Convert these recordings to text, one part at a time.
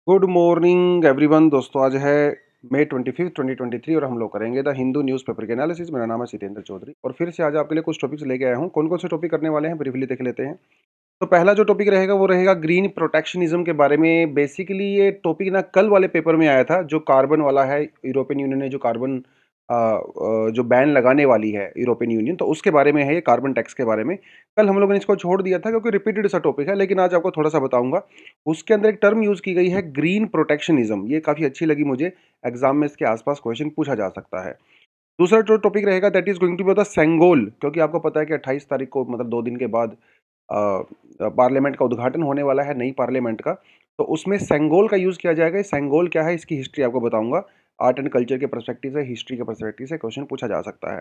Good morning everyone. दोस्तों आज है मई 25 2023 और हम लोग करेंगे द हिंदू न्यूज़पेपर के एनालिसिस। मेरा नाम है सितेंद्र चौधरी और फिर से आज आपके लिए कुछ टॉपिक्स लेके आया हूँ। कौन कौन से टॉपिक करने वाले हैं ब्रीफली देख लेते हैं। तो पहला जो टॉपिक रहेगा वो रहेगा ग्रीन प्रोटेक्शनिज्म के बारे में। बेसिकली ये टॉपिक ना कल वाले पेपर में आया था, जो कार्बन वाला है। यूरोपियन यूनियन ने जो कार्बन जो बैन लगाने वाली है यूरोपियन यूनियन, तो उसके बारे में है ये, कार्बन टैक्स के बारे में। कल हम लोगों ने इसको छोड़ दिया था क्योंकि रिपीटेड सा टॉपिक है, लेकिन आज आपको थोड़ा सा बताऊंगा। उसके अंदर एक टर्म यूज की गई है ग्रीन प्रोटेक्शनिज्म, ये काफी अच्छी लगी मुझे। एग्जाम में इसके आसपास क्वेश्चन पूछा जा सकता है। दूसरा जो टॉपिक रहेगा that is going to be the Sengol, क्योंकि आपको पता है कि 28 तारीख को, मतलब 2 दिन के बाद पार्लियामेंट का उद्घाटन होने वाला है, नई पार्लियामेंट का। तो उसमें सेंगोल का यूज़ किया जाएगा। सेंगोल क्या है, इसकी हिस्ट्री आपको बताऊंगा। आर्ट एंड कल्चर के पर्सपेक्टिव से, हिस्ट्री के पर्सपेक्टिव से क्वेश्चन पूछा जा सकता है।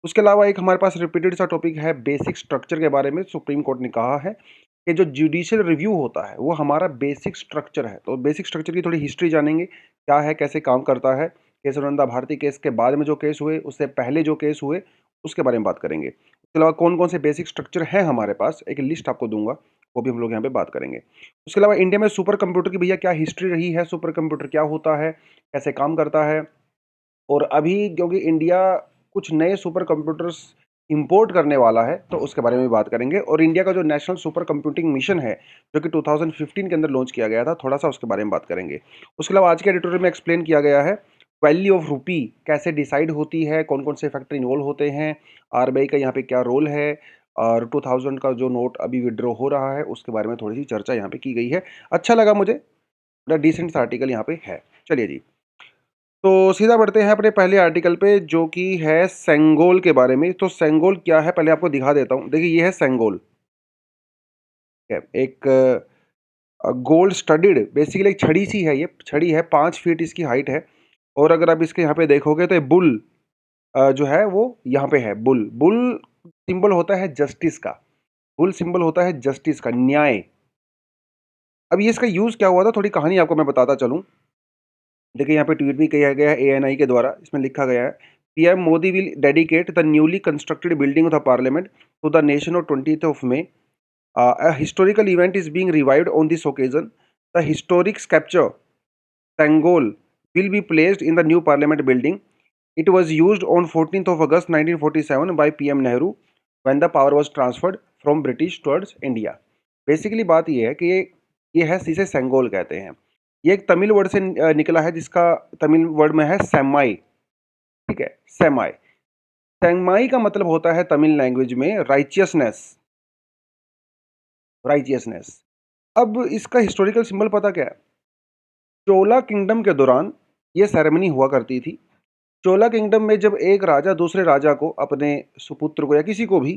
उसके अलावा एक हमारे पास रिपीटेड सा टॉपिक है बेसिक स्ट्रक्चर के बारे में। सुप्रीम कोर्ट ने कहा है कि जो जुडिशियल रिव्यू होता है वो हमारा बेसिक स्ट्रक्चर है। तो बेसिक स्ट्रक्चर की थोड़ी हिस्ट्री जानेंगे, क्या है, कैसे काम करता है। केशवानंद भारती केस के बाद में जो केस हुए, उससे पहले जो केस हुए, उसके बारे में बात करेंगे। उसके अलावा कौन कौन से बेसिक स्ट्रक्चर है हमारे पास, एक लिस्ट आपको दूंगा, वो भी हम लोग यहाँ पे बात करेंगे। उसके अलावा इंडिया में सुपर कंप्यूटर की भैया क्या हिस्ट्री रही है, सुपर कंप्यूटर क्या होता है, कैसे काम करता है। और अभी क्योंकि इंडिया कुछ नए सुपर कंप्यूटर्स इंपोर्ट करने वाला है, तो उसके बारे में भी बात करेंगे। और इंडिया का जो नेशनल सुपर कंप्यूटिंग मिशन है, जो कि 2015 के अंदर लॉन्च किया गया था, थोड़ा सा उसके बारे में बात करेंगे। उसके अलावा आज के एडिटोरियल में एक्सप्लेन किया गया है वैल्यू ऑफ रूपी कैसे डिसाइड होती है, कौन कौन से फैक्टर इन्वॉल्व होते हैं, आरबीआई का यहाँ पे क्या रोल है, और 2000 का जो नोट अभी विड्रॉ हो रहा है उसके बारे में थोड़ी सी चर्चा यहाँ पे की गई है। अच्छा लगा मुझे, बड़ा डिसेंट सा आर्टिकल यहाँ पे है। चलिए जी, तो सीधा बढ़ते हैं अपने पहले आर्टिकल पे, जो कि है सेंगोल के बारे में। तो सेंगोल क्या है पहले आपको दिखा देता हूँ। देखिए ये है सेंगोल, एक गोल्ड स्टडीड, बेसिकली एक छड़ी सी है। ये छड़ी है, 5 फीट इसकी हाइट है। और अगर आप इसके यहाँ पे देखोगे तो ये बुल जो है वो यहाँ पे है। बुल बुल सिंबल होता है जस्टिस का। बुल सिंबल होता है जस्टिस का, न्याय। अब ये इसका यूज क्या हुआ था, थोड़ी कहानी आपको मैं बताता चलूं। देखिए यहाँ पे ट्वीट भी किया गया है एएनआई के द्वारा। इसमें लिखा गया है PM Modi will dedicate the newly constructed building of the parliament to the nation on 20th of May. A historical event is being revived on this occasion. The historic sculpture Sangol will be placed in the new parliament building. It was used on 14th of August 1947 by PM Nehru when the power was transferred from British towards India. Basically बात ये है कि ये है, इसे सेंगोल कहते हैं। ये एक तमिल वर्ड से निकला है, जिसका तमिल वर्ड में है सेमाई। ठीक है, सेमाई। सेमाई का मतलब होता है तमिल लैंग्वेज में राइचियसनेस, राइचियसनेस। अब इसका हिस्टोरिकल सिंबल पता क्या है? चोला किंगडम के दौरान ये सेरेमनी हुआ करती थी। चोला किंगडम में जब एक राजा दूसरे राजा को, अपने सुपुत्र को या किसी को भी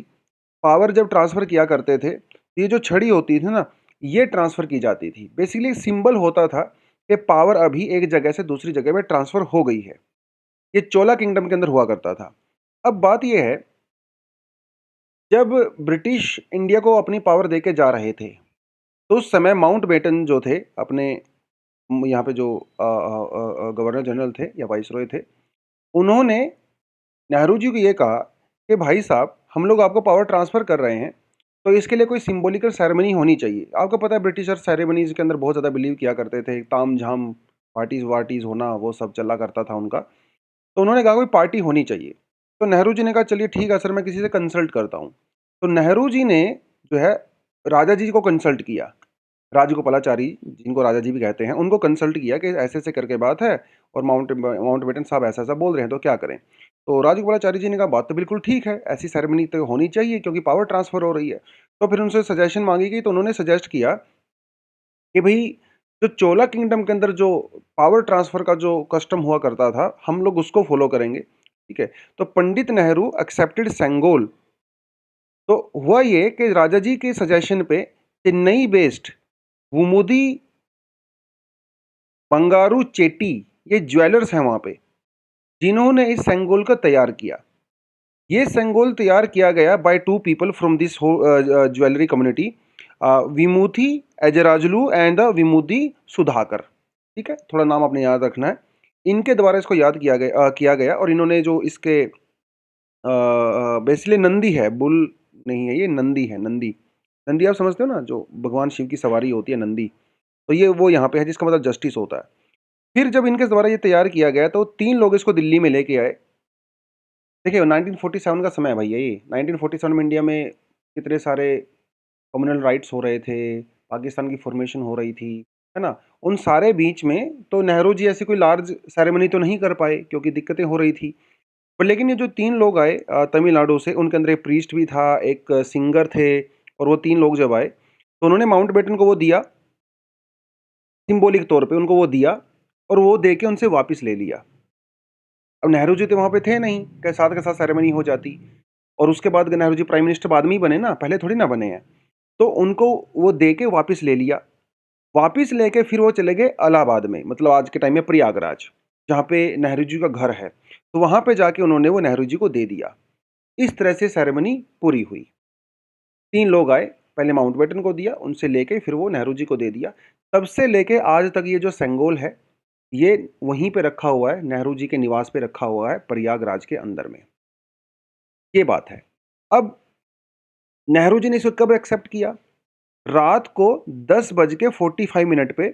पावर जब ट्रांसफर किया करते थे, तो ये जो छड़ी होती थी ना, ये ट्रांसफर की जाती थी। बेसिकली सिंबल होता था कि पावर अभी एक जगह से दूसरी जगह में ट्रांसफर हो गई है। ये चोला किंगडम के अंदर हुआ करता था। अब बात यह है, जब ब्रिटिश इंडिया को अपनी पावर देके जा रहे थे, तो उस समय माउंट बेटन जो थे अपने, यहाँ पे जो गवर्नर जनरल थे या वाइसरॉय थे, उन्होंने नेहरू जी को ये कहा कि भाई साहब, हम लोग आपको पावर ट्रांसफ़र कर रहे हैं, तो इसके लिए कोई सिंबॉलिकल सेरेमनी होनी चाहिए। आपको पता है ब्रिटिशर सेरेमनीज़ के अंदर बहुत ज़्यादा बिलीव किया करते थे, ताम-झाम, पार्टीज़ वार्टीज़ होना, वो सब चला करता था उनका। तो उन्होंने कहा कोई पार्टी होनी चाहिए। तो नेहरू जी ने कहा चलिए ठीक है सर, मैं किसी से कंसल्ट करता हूँ। तो नेहरू जी ने जो है राजा जी को कंसल्ट किया। राजगोपालाचारी, जिनको राजा जी भी कहते हैं, उनको कंसल्ट किया कि ऐसे-ऐसे करके बात है और माउंटबेटन साहब ऐसा-ऐसा बोल रहे हैं, तो क्या करें? तो राजगोपालाचारी जी ने कहा बात तो बिल्कुल ठीक है, ऐसी सेरेमनी तो होनी चाहिए क्योंकि पावर ट्रांसफ़र हो रही है। तो फिर उनसे सजेशन माँगी गई, तो उन्होंने सजेस्ट किया कि भई जो चोला किंगडम के अंदर जो पावर ट्रांसफ़र का जो कस्टम हुआ करता था, हम लोग उसको फ़ॉलो करेंगे, ठीक है? तो पंडित नेहरू एक्सेप्टेड सेंगोल। तो हुआ ये कि राजा जी के सजेशन पे चेन्नई बेस्ड कुमुदी बंगारू चेट्टी, ये ज्वेलर्स हैं वहाँ पे, जिन्होंने इस सेंगोल को तैयार किया। ये सेंगोल तैयार किया गया by 2 people from this jewellery community, Vummidi Ethirajulu and the Vummidi Sudhakar. ठीक है, थोड़ा नाम आपने याद रखना है। इनके द्वारा इसको याद किया गया और इन्होंने जो इसके बेसिकली नंदी है, बुल नहीं है, ये नंदी है। नंदी, नंदी आप समझते हो ना, जो भगवान शिव की सवारी होती है, नंदी। तो ये वो यहाँ पे है जिसका मतलब जस्टिस होता है। फिर जब इनके द्वारा ये तैयार किया गया तो 3 लोग इसको दिल्ली में लेके आए। देखिए 1947 का समय है भैया ये। 1947 में इंडिया में कितने सारे कम्युनल राइट्स हो रहे थे, पाकिस्तान की फ़ॉर्मेशन हो रही थी, है ना? उन सारे बीच में तो नेहरू जी ऐसी कोई लार्ज सेरेमनी तो नहीं कर पाए क्योंकि दिक्कतें हो रही थी। पर लेकिन ये जो 3 लोग आए तमिलनाडु से, उनके अंदर एक प्रीस्ट भी था, एक सिंगर थे और वो 3 लोग जब आए, तो उन्होंने माउंटबेटन को वो दिया, सिंबॉलिक तौर पे उनको वो दिया और वो दे के उनसे वापस ले लिया। अब नेहरू जी तो वहाँ पे थे नहीं के साथ सेरेमनी हो जाती और उसके बाद नेहरू जी प्राइम मिनिस्टर बाद में ही बने ना, पहले थोड़ी ना बने हैं। तो उनको वो दे के वापस ले लिया। वापस लेके फिर वो चले गए इलाहाबाद में, मतलब आज के टाइम में प्रयागराज, जहाँ पे नेहरू जी का घर है। तो वहाँ पे जाके उन्होंने वो नेहरू जी को दे दिया। इस तरह से सेरेमनी पूरी हुई। 3 लोग आए, पहले माउंटबेटन को दिया, उनसे लेके फिर वो नेहरू जी को दे दिया। तब से लेके आज तक ये जो सेंगोल है, ये वहीं पे रखा हुआ है, नेहरू जी के निवास पे रखा हुआ है, प्रयागराज के अंदर में। ये बात है। अब नेहरू जी ने इसको कब एक्सेप्ट किया? रात को 10:45 पे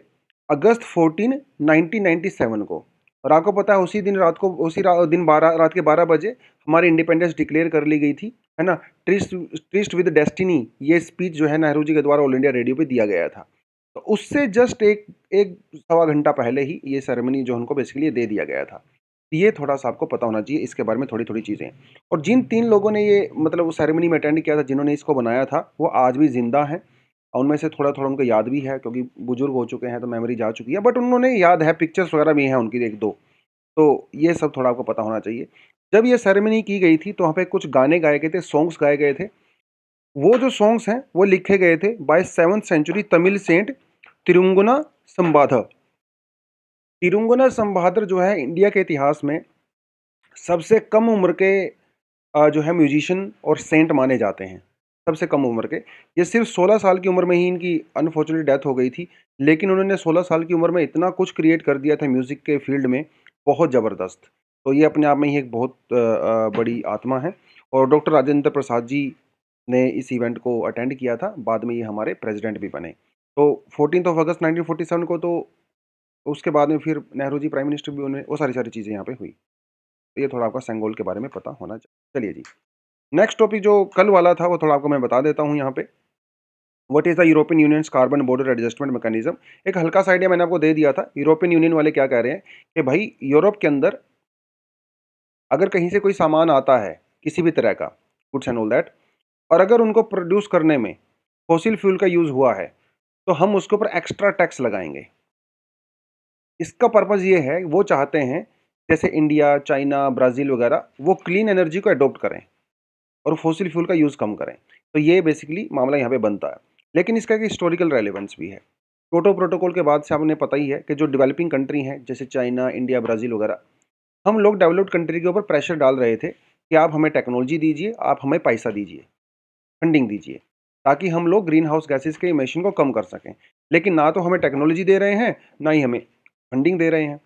अगस्त 14, 1997 को। और आपको पता है उसी दिन रात को दिन 12 रात के 12 बजे हमारी इंडिपेंडेंस डिक्लेयर कर ली गई थी, है ना? ट्रिस्ट ट्रिस्ट विद डेस्टिनी, ये स्पीच जो है नेहरू जी के द्वारा ऑल इंडिया रेडियो पे दिया गया था। तो उससे जस्ट एक एक सवा घंटा पहले ही ये सेरेमनी जो उनको बेसिकली दे दिया गया था। ये थोड़ा-सा आपको पता होना चाहिए इसके बारे में थोड़ी-थोड़ी चीज़ें। और जिन 3 लोगों ने ये मतलब उस सेरेमनी में अटेंड किया था, जिन्होंने इसको बनाया था, वो आज भी ज़िंदा हैं। उनमें से थोड़ा-थोड़ा उनको याद भी है क्योंकि बुजुर्ग हो चुके हैं तो मेमोरी जा चुकी है, बट उन्होंने याद है, पिक्चर्स वगैरह भी हैं उनकी 1-2। तो ये सब थोड़ा आपको पता होना चाहिए। जब ये सेरेमनी की गई थी तो वहाँ पे कुछ गाने गाए गए थे, सॉन्ग्स गाए गए थे। वो जो सॉन्ग्स हैं वो लिखे गए थे by 7th century Tamil saint Thirugnana Sambandar. Thirugnana Sambandar जो है इंडिया के इतिहास में सबसे कम उम्र के जो है म्यूजिशियन और सेंट माने जाते हैं, सबसे कम उम्र के। ये सिर्फ़ 16 साल की उम्र में ही इनकी अनफॉर्चुनेटली डेथ हो गई थी, लेकिन उन्होंने 16 साल की उम्र में इतना कुछ क्रिएट कर दिया था म्यूज़िक के फ़ील्ड में, बहुत ज़बरदस्त। तो ये अपने आप में ही एक बहुत बड़ी आत्मा है और डॉक्टर राजेंद्र प्रसाद जी ने इस इवेंट को अटेंड किया था, बाद में ये हमारे प्रेज़िडेंट भी बने। तो 14th ऑफ अगस्त 1947 को तो उसके बाद में फिर नेहरू जी प्राइम मिनिस्टर भी बने, वो सारी-सारी चीज़ें यहाँ पे हुई। तो ये थोड़ा आपका सेंगोल के बारे में पता होना चाहिए। चलिए जी। नेक्स्ट टॉपिक जो कल वाला था वो थोड़ा आपको मैं बता देता हूँ यहाँ पे। What is the European unions carbon border adjustment mechanism. एक हल्का सा आइडिया मैंने आपको दे दिया था। यूरोपियन यूनियन वाले क्या कह रहे हैं कि भाई यूरोप के अंदर अगर कहीं से कोई सामान आता है, किसी भी तरह का, गुड्स एंड ऑल दैट, और अगर उनको प्रोड्यूस करने में फॉसिल फ्यूल का यूज़ हुआ है, तो हम उसके ऊपर एक्स्ट्रा टैक्स लगाएँगे। इसका पर्पज़ ये है, वो चाहते हैं जैसे इंडिया, चाइना, ब्राज़ील वगैरह वो क्लीन एनर्जी को अडॉप्ट करें और फॉसिल फ्यूल का यूज़ कम करें। तो ये बेसिकली मामला यहाँ पे बनता है। लेकिन इसका एक हिस्टोरिकल रेलेवेंस भी है। क्योटो प्रोटोकॉल के बाद से आपने पता ही है कि जो डेवलपिंग कंट्री हैं, जैसे चाइना, इंडिया, ब्राज़ील वगैरह, हम लोग डेवलप्ड कंट्री के ऊपर प्रेशर डाल रहे थे कि आप हमें टेक्नोलॉजी दीजिए, आप हमें पैसा दीजिए, फंडिंग दीजिए, ताकि हम लोग ग्रीन हाउस गैसेज़ के इमिशन को कम कर सकें। लेकिन ना तो हमें टेक्नोलॉजी दे रहे हैं, ना ही हमें फंडिंग दे रहे हैं।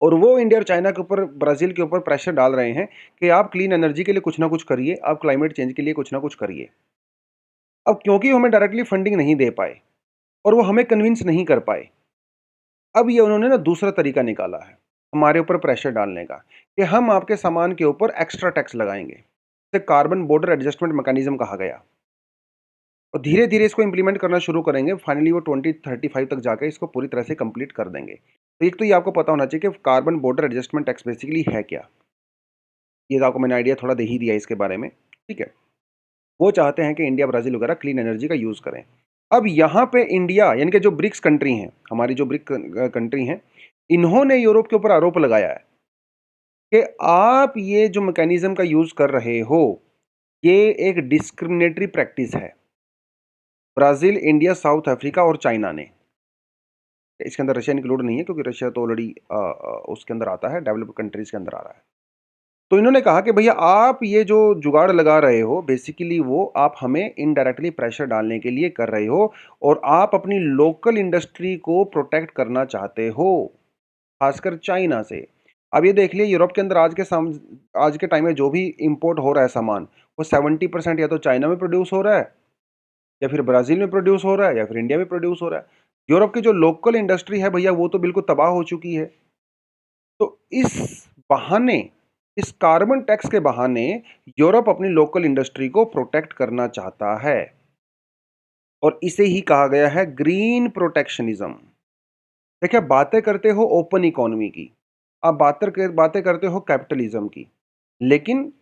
और वो इंडिया और चाइना के ऊपर, ब्राज़ील के ऊपर प्रेशर डाल रहे हैं कि आप क्लीन एनर्जी के लिए कुछ ना कुछ करिए, आप क्लाइमेट चेंज के लिए कुछ ना कुछ करिए। अब क्योंकि वो हमें डायरेक्टली फंडिंग नहीं दे पाए और वो हमें कन्विंस नहीं कर पाए, अब ये उन्होंने ना दूसरा तरीका निकाला है, हमारे ऊपर प्रेशर डालने का, कि हम आपके सामान के ऊपर एक्स्ट्रा टैक्स लगाएँगे। इसे कार्बन बॉर्डर एडजस्टमेंट मैकेनिज़्म कहा गया। और धीरे-धीरे इसको इम्प्लीमेंट करना शुरू करेंगे, फाइनली वो 2035 तक जाके इसको पूरी तरह से कंप्लीट कर देंगे। तो एक तो ये आपको पता होना चाहिए कि carbon border adjustment tax basically है क्या? ये तो आपको मैंने आइडिया थोड़ा दे ही दिया इसके बारे में, ठीक है? वो चाहते हैं कि इंडिया, ब्राज़ील वगैरह क्लीन एनर्जी का यूज़ करें। अब यहाँ पे इंडिया यानी कि जो ब्रिक्स कंट्री हैं, हमारी जो कंट्री हैं, इन्होंने यूरोप के ऊपर आरोप लगाया है कि आप ये जो मैकेनिज़्म का यूज़ कर रहे हो, ये एक डिस्क्रिमिनेटरी प्रैक्टिस है। ब्राज़ील, इंडिया, साउथ अफ्रीका और चाइना ने। इसके अंदर रशिया इंक्लूड नहीं है क्योंकि रशिया तो ऑलरेडी उसके अंदर आता है, डेवलप्ड कंट्रीज़ के अंदर आ रहा है। तो इन्होंने कहा कि भैया आप ये जो जुगाड़ लगा रहे हो बेसिकली वो आप हमें इनडायरेक्टली प्रेशर डालने के लिए कर रहे हो और आप अपनी लोकल इंडस्ट्री को प्रोटेक्ट करना चाहते हो, खासकर चाइना से। अब ये देख लिए यूरोप के अंदर आज के टाइम में जो भी इम्पोर्ट हो रहा है सामान, वो 70% या तो चाइना में प्रोड्यूस हो रहा है या फिर ब्राज़ील में प्रोड्यूस हो रहा है या फिर इंडिया में प्रोड्यूस हो रहा है। यूरोप की जो लोकल इंडस्ट्री है भैया वो तो बिल्कुल तबाह हो चुकी है। तो इस बहाने, इस कार्बन टैक्स के बहाने यूरोप अपनी लोकल इंडस्ट्री को प्रोटेक्ट करना चाहता है और इसे ही कहा गया है ग्रीन प्रोटेक्शनिज्म। देखिए, बातें करते हो ओपन इकोनॉमी की, आप बातें करते हो कैपिटलिज्म की, लेकिन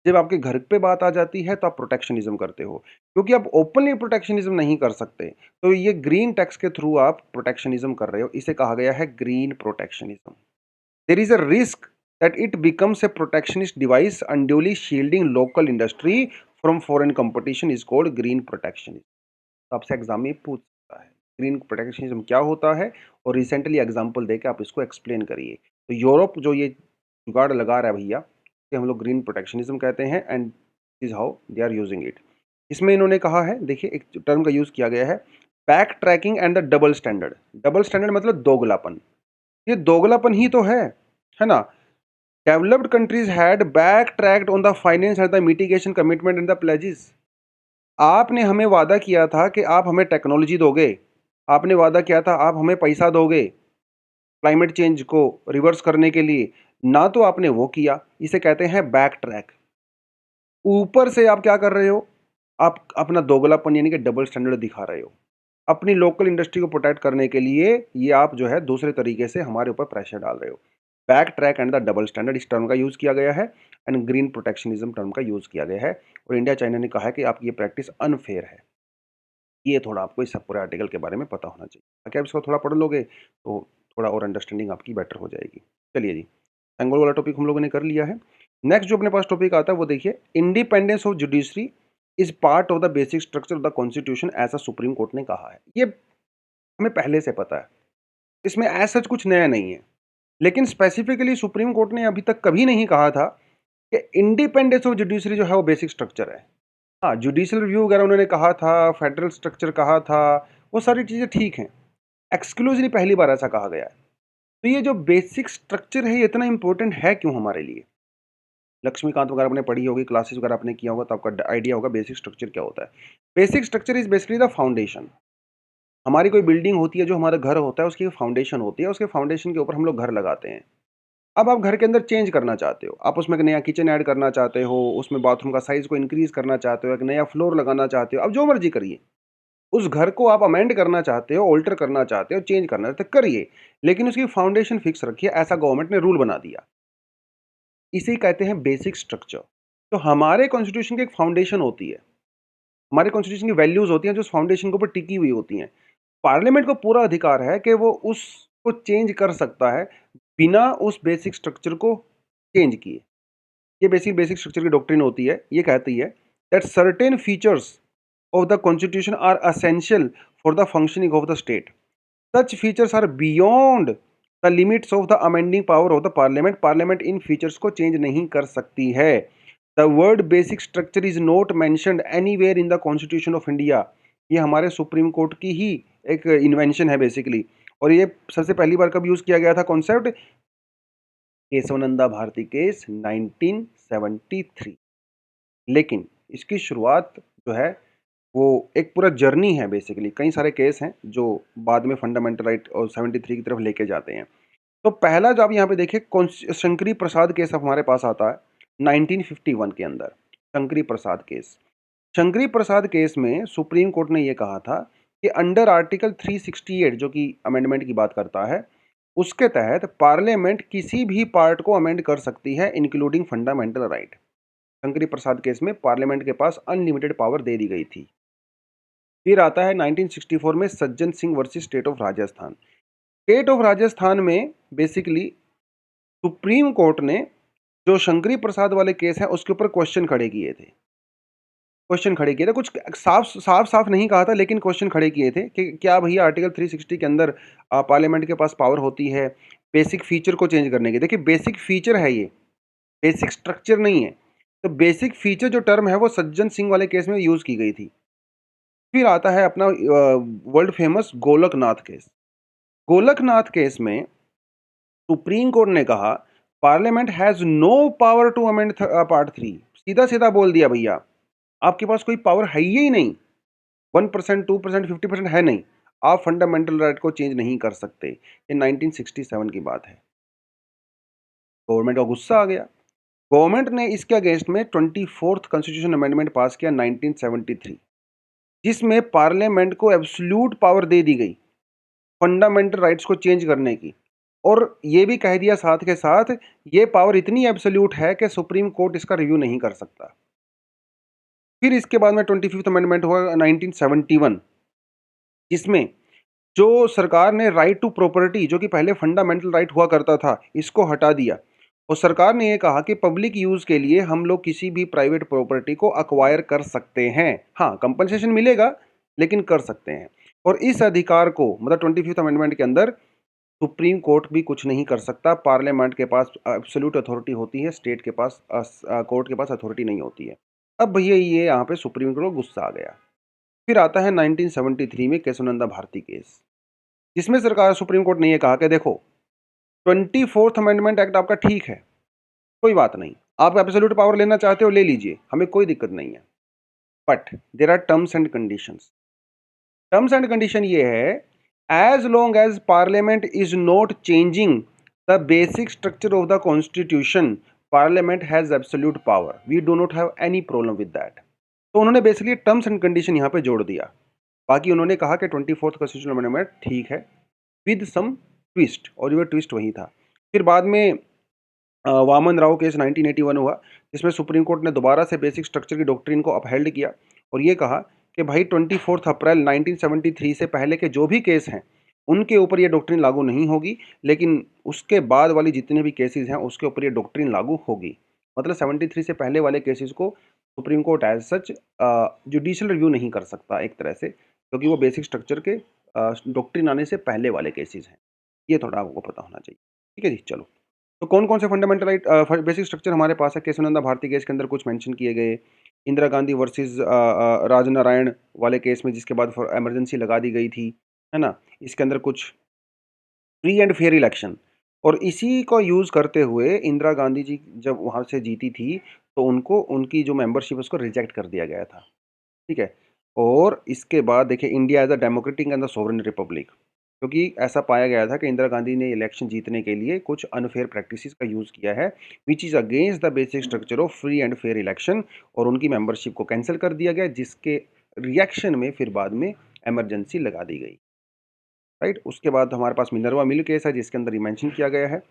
जब आपके घर पे बात आ जाती है तो आप प्रोटेक्शनिज्म करते हो, क्योंकि आप ओपनली प्रोटेक्शनिज्म नहीं कर सकते। तो ये ग्रीन टैक्स के थ्रू आप प्रोटेक्शनिज्म कर रहे हो, इसे कहा गया है green protectionism. There is a risk that it becomes a protectionist device unduly shielding local industry from foreign competition is called green protectionism। तो आपसे एग्जाम में पूछ सकता है ग्रीन प्रोटेक्शनिज्म क्या होता है, और रिसेंटली एग्जांपल देके आप इसको एक्सप्लेन करिए। तो यूरोप जो ये जुगाड़ लगा रहा है भैया, कि हम लोग ग्रीन प्रोटेक्शनिज्म कहते हैं, and is how they are using it. इसमें इन्होंने कहा है, देखिए एक टर्म का यूज किया गया है, back tracking and the double standard. Double standard मतलब दोगलापन, ये दोगलापन ही तो है ना। Developed countries had back tracked on the finance and the mitigation commitment and the pledges. आपने हमें वादा किया था कि आप हमें टेक्नोलॉजी दोगे, आपने वादा किया था आप हमें पैसा दोगे क्लाइमेट चेंज को रिवर्स करने के लिए, ना तो आपने वो किया, इसे कहते हैं बैक ट्रैक। ऊपर से आप क्या कर रहे हो, आप अपना दोगलापन यानी कि डबल स्टैंडर्ड दिखा रहे हो। अपनी लोकल इंडस्ट्री को प्रोटेक्ट करने के लिए ये आप जो है दूसरे तरीके से हमारे ऊपर प्रेशर डाल रहे हो। Back track and the double standard इस टर्म का यूज़ किया गया है, एंड ग्रीन प्रोटेक्शनिज्म टर्म का यूज़ किया गया है, और इंडिया चाइना ने कहा है कि आपकी ये प्रैक्टिस अनफेयर है। ये थोड़ा आपको इस पूरे आर्टिकल के बारे में पता होना चाहिए, ताकि आप इसको थोड़ा पढ़ लोगे तो थोड़ा और अंडरस्टैंडिंग आपकी बेटर हो जाएगी। चलिए जी, एंगल वाला टॉपिक हम लोगों ने कर लिया है। नेक्स्ट जो अपने पास टॉपिक आता है वो देखिए, independence of judiciary is part of the basic structure of the constitution, ऐसा सुप्रीम कोर्ट ने कहा है। ये हमें पहले से पता है, इसमें ऐसा सच कुछ नया नहीं है, लेकिन स्पेसिफिकली सुप्रीम कोर्ट ने अभी तक कभी नहीं कहा था कि इंडिपेंडेंस ऑफ जुडिशरी जो है वो बेसिक स्ट्रक्चर है। हाँ, जुडिशियल रिव्यू वगैरह उन्होंने कहा था, फेडरल स्ट्रक्चर कहा था, वो सारी चीज़ें ठीक हैं। एक्सक्लूसिवली पहली बार ऐसा कहा गया है। तो ये जो बेसिक स्ट्रक्चर है ये इतना इंपॉर्टेंट है क्यों हमारे लिए? लक्ष्मीकांत वगैरह आपने पढ़ी होगी, क्लासेस वगैरह आपने किया होगा, तो आपका आइडिया होगा बेसिक स्ट्रक्चर क्या होता है। Basic structure is basically the foundation. हमारी कोई बिल्डिंग होती है, जो हमारा घर होता है, उसकी फाउंडेशन होती है, उसके फाउंडेशन के ऊपर हम लोग घर लगाते हैं। अब आप घर के अंदर चेंज करना चाहते हो, आप उसमें एक नया किचन ऐड करना चाहते हो, उसमें बाथरूम का साइज़ को इंक्रीज़ करना चाहते हो, एक नया फ्लोर लगाना चाहते हो, अब जो मर्ज़ी करिए। उस घर को आप अमेंड करना चाहते हो, अल्टर करना चाहते हो, चेंज करना चाहते हो, करिए, लेकिन उसकी फाउंडेशन फिक्स रखिए, ऐसा गवर्नमेंट ने रूल बना दिया। इसे कहते हैं बेसिक स्ट्रक्चर। तो हमारे कॉन्स्टिट्यूशन की एक फाउंडेशन होती है, हमारे कॉन्स्टिट्यूशन की वैल्यूज़ होती हैं जो उस फाउंडेशन के ऊपर टिकी हुई होती हैं। पार्लियामेंट को पूरा अधिकार है कि वो उसको चेंज कर सकता है, बिना उस बेसिक स्ट्रक्चर को चेंज किए। ये बेसिक स्ट्रक्चर की डॉक्ट्रिन होती है। ये कहती है that certain features of the constitution are essential for the functioning of the state. Such features are beyond the limits of the amending power of the parliament. Parliament इन features को change नहीं कर सकती है। The word basic structure is not mentioned anywhere in the constitution of India. ये हमारे supreme court की ही एक इन्वेंशन है बेसिकली, और ये सबसे पहली बार कब यूज़ किया गया था कॉन्सेप्ट? केशवानंदा भारती केस 1973। लेकिन इसकी शुरुआत जो है वो एक पूरा जर्नी है, बेसिकली कई सारे केस हैं जो बाद में फंडामेंटल राइट और 73 की तरफ लेके जाते हैं। तो पहला जो आप यहाँ पे देखिए, शंकरी प्रसाद केस हमारे पास आता है 1951 के अंदर। शंकरी प्रसाद केस, शंकरी प्रसाद केस में सुप्रीम कोर्ट ने ये कहा था कि अंडर आर्टिकल 368 जो कि अमेंडमेंट की बात करता है, उसके तहत पार्लियामेंट किसी भी पार्ट को अमेंड कर सकती है, इंक्लूडिंग फंडामेंटल राइट। शंकरी प्रसाद केस में पार्लियामेंट के पास अनलिमिटेड पावर दे दी गई थी। फिर आता है 1964 में Sajjan Singh versus state of Rajasthan. State of Rajasthan में बेसिकली सुप्रीम कोर्ट ने जो शंकरी प्रसाद वाले केस है उसके ऊपर क्वेश्चन खड़े किए थे। कुछ साफ साफ नहीं कहा था, लेकिन क्वेश्चन खड़े किए थे कि क्या भैया आर्टिकल 360 के अंदर पार्लियामेंट के पास पावर होती है बेसिक फीचर को चेंज करने की। देखिए, बेसिक फीचर है ये, बेसिक स्ट्रक्चर नहीं है। तो बेसिक फीचर जो टर्म है वो सज्जन सिंह वाले केस में यूज़ की गई थी। फिर आता है अपना world famous Golaknath case. Golaknath case में सुप्रीम कोर्ट ने कहा parliament has no power to amend part 3। सीधा सीधा बोल दिया भैया, आपके पास कोई पावर है ही नहीं। 1%, 2%, 50% है नहीं। आप फंडामेंटल राइट को चेंज नहीं कर सकते। ये 1967 की बात है। गवर्नमेंट का गुस्सा आ गया। गवर्नमेंट ने इसके अगेंस्ट में 24th कॉन्स्टिट्यूशन अमेंडमेंट पास किया 1973, जिसमें पार्लियामेंट को एब्सोल्यूट पावर दे दी गई फंडामेंटल राइट्स को चेंज करने की, और ये भी कह दिया साथ के साथ ये पावर इतनी एब्सोल्यूट है कि सुप्रीम कोर्ट इसका रिव्यू नहीं कर सकता। फिर इसके बाद में 25th अमेंडमेंट हुआ 1971, जिसमें जो सरकार ने राइट टू प्रॉपर्टी, जो कि पहले फंडामेंटल राइट हुआ करता था, इसको हटा दिया और सरकार ने ये कहा कि पब्लिक यूज़ के लिए हम लोग किसी भी प्राइवेट प्रॉपर्टी को अक्वायर कर सकते हैं। हाँ, कंपनसेशन मिलेगा लेकिन कर सकते हैं। और इस अधिकार को मतलब 25th अमेंडमेंट के अंदर सुप्रीम कोर्ट भी कुछ नहीं कर सकता। पार्लियामेंट के पास एब्सोल्यूट अथॉरिटी होती है, स्टेट के पास कोर्ट के पास अथॉरिटी नहीं होती है। अब भैया ये यहाँ पे सुप्रीम कोर्ट को गुस्सा आ गया। फिर आता है 1973 में केशवानंदा भारती केस, जिसमें सरकार सुप्रीम कोर्ट ने ये कहा कि देखो 24th अमेंडमेंट एक्ट आपका ठीक है, कोई बात नहीं, आप एब्सोल्यूट पावर लेना चाहते हो ले लीजिए, हमें कोई दिक्कत नहीं है, but there are terms and conditions. Terms and condition ये है, as long as parliament is not changing the basic structure of the constitution, parliament has absolute power, we do not have any problem with that. तो उन्होंने basically terms and condition यहाँ पे जोड़ दिया। बाकी उन्होंने कहा कि 24th कॉन्स्टिट्यूशन अमेंडमेंट ठीक है विद सम ट्विस्ट, और ये ट्विस्ट वही था। फिर बाद में वामन राव केस 1981 हुआ, जिसमें सुप्रीम कोर्ट ने दोबारा से बेसिक स्ट्रक्चर की डॉक्ट्रिन को अपहेल्ड किया और ये कहा कि भाई 24 अप्रैल 1973 से पहले के जो भी केस हैं उनके ऊपर ये डॉक्ट्रिन लागू नहीं होगी, लेकिन उसके बाद वाली जितने भी केसेस हैं उसके ऊपर ये डॉक्ट्रिन लागू होगी। मतलब 73 से पहले वाले केसेस को supreme court as such judicial review नहीं कर सकता एक तरह से, क्योंकि वो बेसिक स्ट्रक्चर के डॉक्ट्रिन आने से पहले वाले केसेस हैं। ये थोड़ा आपको पता होना चाहिए। ठीक है जी, चलो। तो कौन कौन से फंडामेंटल राइट बेसिक स्ट्रक्चर हमारे पास है केशवानंदा भारती केस के अंदर कुछ मेंशन किए गए। इंदिरा गांधी वर्सेस राजनारायण वाले केस में, जिसके बाद इमरजेंसी लगा दी गई थी, है ना, इसके अंदर कुछ फ्री एंड फेयर इलेक्शन, और इसी को यूज़ करते हुए इंदिरा गांधी जी जब वहाँ से जीती थी तो उनको उनकी जो मेंबरशिप उसको रिजेक्ट कर दिया गया था। ठीक है। और इसके बाद देखिए, India as a democratic and the sovereign republic, क्योंकि ऐसा पाया गया था कि इंदिरा गांधी ने इलेक्शन जीतने के लिए कुछ अनफेयर प्रैक्टिसेस का यूज़ किया है, which is against the basic structure of free and fair election, और उनकी मेंबरशिप को कैंसिल कर दिया गया, जिसके रिएक्शन में फिर बाद में इमरजेंसी लगा दी गई। राइट। उसके बाद हमारे पास मिनरवा मिल केस है, जिसके अंदर ये मेंशन किया गया है